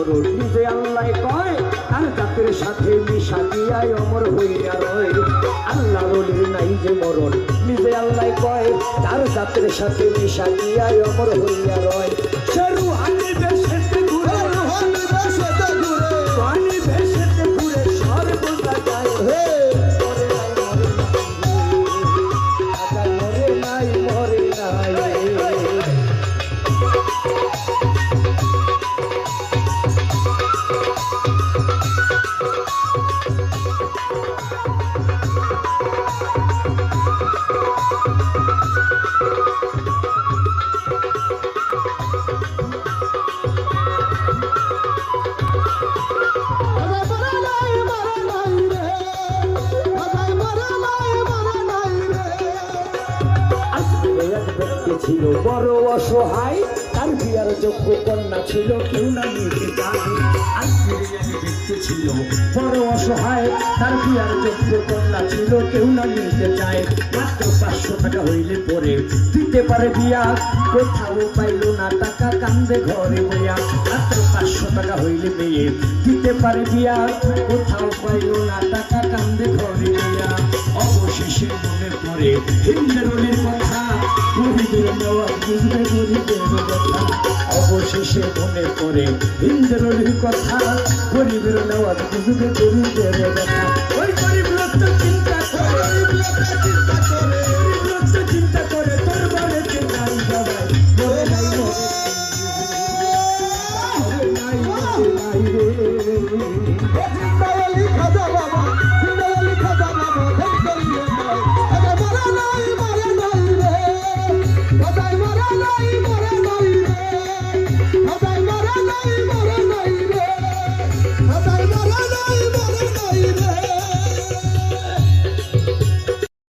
মরণ নিজে আল্লাহ কয় আর জাতের সাথে মিশা দিয়াই অমর হইয়া রয় আল্লাহ রলির নাই যে মরণ নিজে আল্লাহ কয় তার জাতের সাথে মিশা দিয়াই অমর হইয়া রয় সরু হানি বেশেতে ঘুরে হানি বেশেতে ঘুরে হানি বেশেতে ঘুরে সর্বদা যায় হে মরে নাই মরে নাই ছিল বড় অসহায় তার বিয়ার যোগ্য কন্যা ছিল কেউ না নিতে চায় ব্যক্তি ছিল বড় অসহায় তার বিয়ার যোগ্য কন্যা ছিল কেউ না নিতে চায় মাত্র 500 টাকা হইলে পরে দিতে পারে বিয়া কোথাও পাইল না টাকা কান্দে ঘরে বইয়া মাত্র 500 টাকা হইলে মেয়ে দিতে পারে বিয়া কোথাও পাইল না টাকা কান্দে ঘরে বইয়া অবশেষে মনে পড়ে হিন্দুর কথা গরিবের নেওয়া বুঝবে গরিবের কথা অবশেষে মনে পড়ে ইন্দ্রের কথা গরিবের নেওয়া বুঝবে গরিবের কথা ওই গরিব লোক তো চিন্তা করে গরিব লোক তো চিন্তা করে তোর বাড়িতে নাই বাবাই মরে নাই মরে নাই